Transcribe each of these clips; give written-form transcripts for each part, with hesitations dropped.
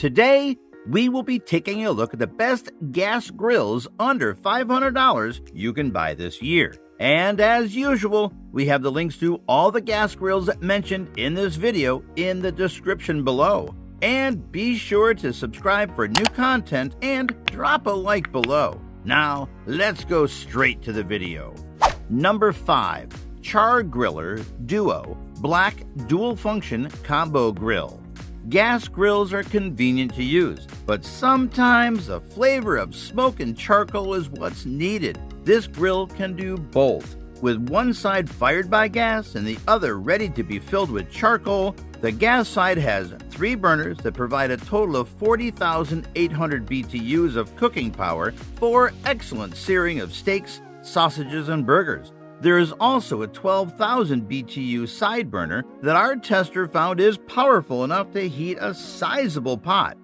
Today, we will be taking a look at the best gas grills under $500 you can buy this year. And as usual, we have the links to all the gas grills mentioned in this video in the description below. And be sure to subscribe for new content and drop a like below. Now, let's go straight to the video. Number 5. Char-Griller Duo Black Dual Function Combo Grill. Gas grills are convenient to use, but sometimes a flavor of smoke and charcoal is what's needed. This grill can do both. With one side fired by gas and the other ready to be filled with charcoal, the gas side has 3 burners that provide a total of 40,800 BTUs of cooking power for excellent searing of steaks, sausages, and burgers. There is also a 12,000 BTU side burner that our tester found is powerful enough to heat a sizable pot.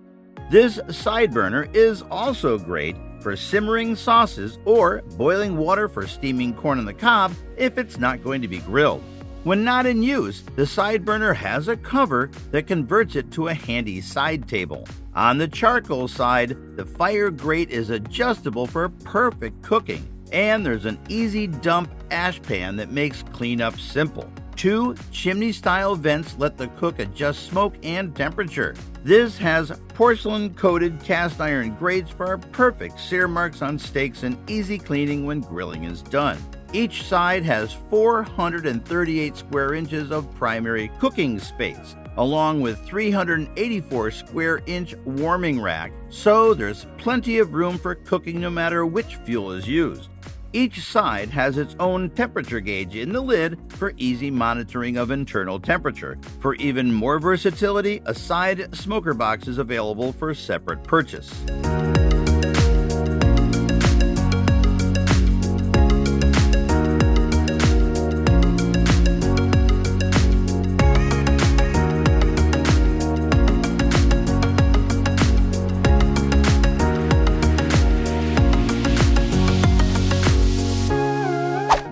This side burner is also great for simmering sauces or boiling water for steaming corn on the cob if it's not going to be grilled. When not in use, the side burner has a cover that converts it to a handy side table. On the charcoal side, the fire grate is adjustable for perfect cooking, and there's an easy dump ash pan that makes cleanup simple. 2 chimney-style vents let the cook adjust smoke and temperature. This has porcelain-coated cast iron grates for perfect sear marks on steaks and easy cleaning when grilling is done. Each side has 438 square inches of primary cooking space, along with 384 square inch warming rack, so there's plenty of room for cooking no matter which fuel is used. Each side has its own temperature gauge in the lid for easy monitoring of internal temperature. For even more versatility, a side smoker box is available for separate purchase.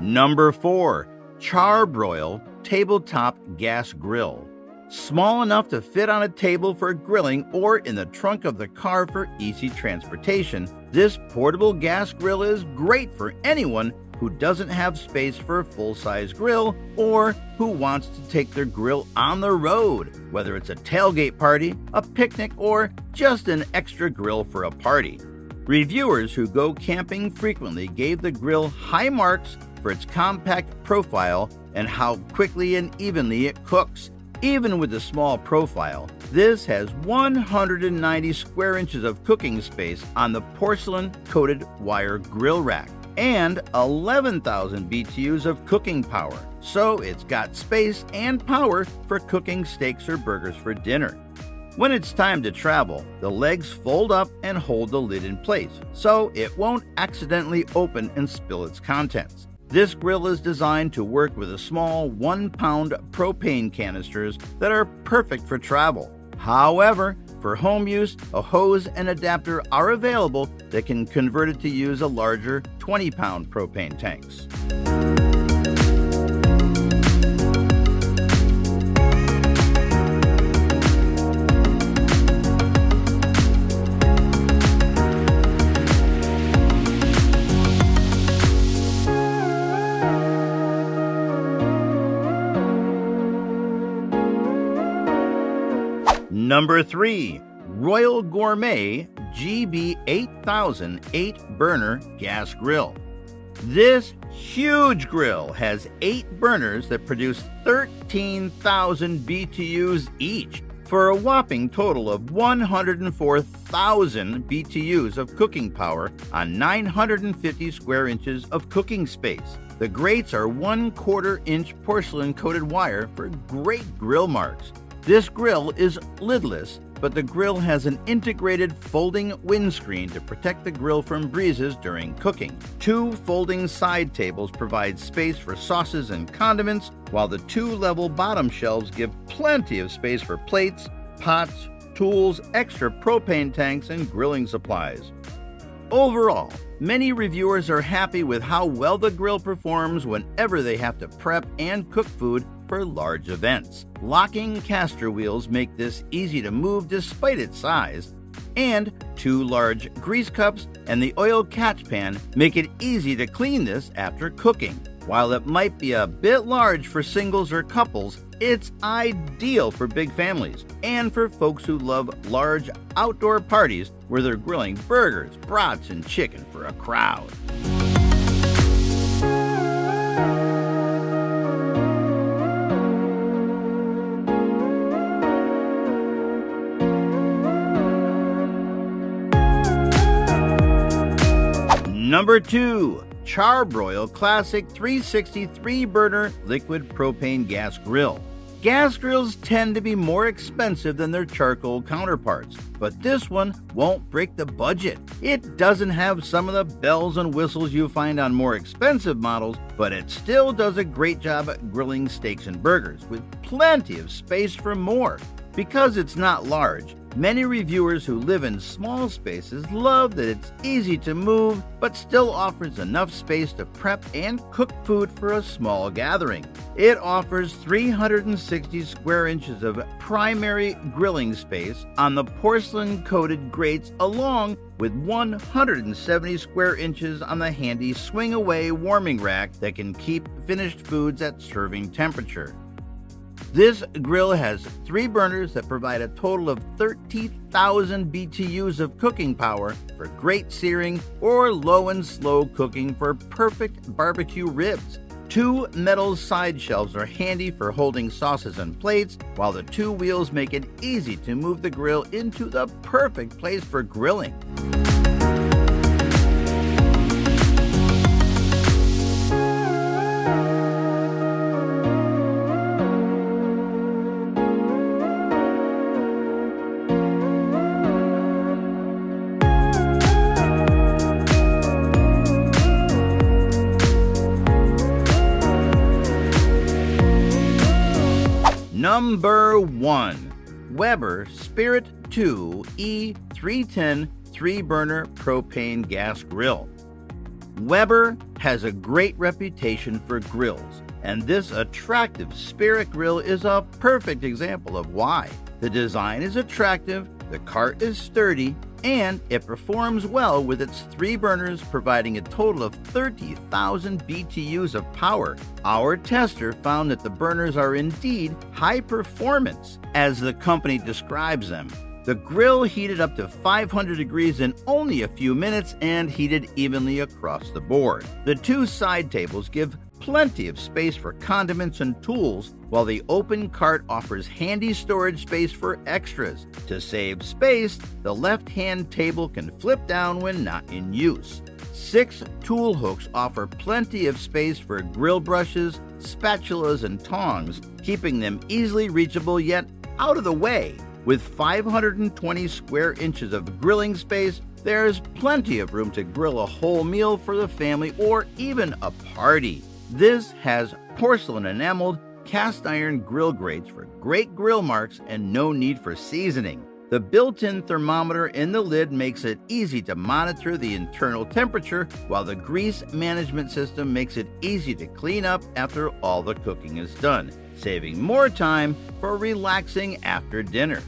Number 4. Char-Broil Tabletop Gas Grill. Small enough to fit on a table for grilling or in the trunk of the car for easy transportation, this portable gas grill is great for anyone who doesn't have space for a full-size grill or who wants to take their grill on the road, whether it's a tailgate party, a picnic, or just an extra grill for a party. Reviewers who go camping frequently gave the grill high marks for its compact profile and how quickly and evenly it cooks. Even with the small profile, this has 190 square inches of cooking space on the porcelain-coated wire grill rack and 11,000 BTUs of cooking power, so it's got space and power for cooking steaks or burgers for dinner. When it's time to travel, the legs fold up and hold the lid in place, so it won't accidentally open and spill its contents. This grill is designed to work with a small 1-pound propane canisters that are perfect for travel. However, for home use, a hose and adapter are available that can convert it to use a larger 20-pound propane tanks. Number 3. Royal Gourmet GB8000 8-burner gas grill. This huge grill has 8 burners that produce 13,000 BTUs each for a whopping total of 104,000 BTUs of cooking power on 950 square inches of cooking space. The grates are 1/4 inch porcelain coated wire for great grill marks. This grill is lidless, but the grill has an integrated folding windscreen to protect the grill from breezes during cooking. 2 folding side tables provide space for sauces and condiments, while the 2 level bottom shelves give plenty of space for plates, pots, tools, extra propane tanks, and grilling supplies. Overall, many reviewers are happy with how well the grill performs whenever they have to prep and cook food for large events. Locking caster wheels make this easy to move despite its size, and 2 large grease cups and the oil catch pan make it easy to clean this after cooking. While it might be a bit large for singles or couples, it's ideal for big families and for folks who love large outdoor parties where they're grilling burgers, brats, and chicken for a crowd. Number 2. Char-Broil Classic 360 3-burner liquid propane gas grill. Gas grills tend to be more expensive than their charcoal counterparts, but this one won't break the budget. It doesn't have some of the bells and whistles you find on more expensive models, but it still does a great job at grilling steaks and burgers, with plenty of space for more. Because it's not large, many reviewers who live in small spaces love that it's easy to move, but still offers enough space to prep and cook food for a small gathering. It offers 360 square inches of primary grilling space on the porcelain-coated grates, along with 170 square inches on the handy swing-away warming rack that can keep finished foods at serving temperature. This grill has 3 burners that provide a total of 30,000 BTUs of cooking power for great searing or low and slow cooking for perfect barbecue ribs. 2 metal side shelves are handy for holding sauces and plates, while the 2 wheels make it easy to move the grill into the perfect place for grilling. Number 1. Weber Spirit 2 E310 3-burner propane gas grill. Weber has a great reputation for grills, and this attractive Spirit grill is a perfect example of why. The design is attractive, the cart is sturdy, and it performs well with its 3 burners, providing a total of 30,000 BTUs of power. Our tester found that the burners are indeed high performance, as the company describes them. The grill heated up to 500 degrees in only a few minutes and heated evenly across the board. The 2 side tables give plenty of space for condiments and tools, while the open cart offers handy storage space for extras. To save space, the left-hand table can flip down when not in use. 6 tool hooks offer plenty of space for grill brushes, spatulas, and tongs, keeping them easily reachable yet out of the way. With 520 square inches of grilling space, there's plenty of room to grill a whole meal for the family or even a party. This has porcelain enameled cast iron grill grates for great grill marks and no need for seasoning. The built-in thermometer in the lid makes it easy to monitor the internal temperature, while the grease management system makes it easy to clean up after all the cooking is done, saving more time for relaxing after dinner.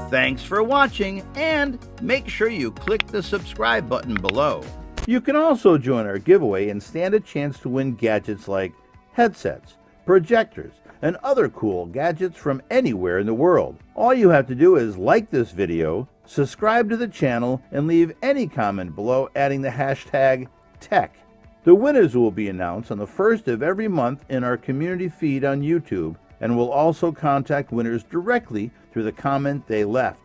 Thanks for watching, and make sure you click the subscribe button below. You can also join our giveaway and stand a chance to win gadgets like headsets, projectors, and other cool gadgets from anywhere in the world. All you have to do is like this video, subscribe to the channel, and leave any comment below adding the hashtag tech. The winners will be announced on the first of every month in our community feed on YouTube, and we'll also contact winners directly through the comment they left.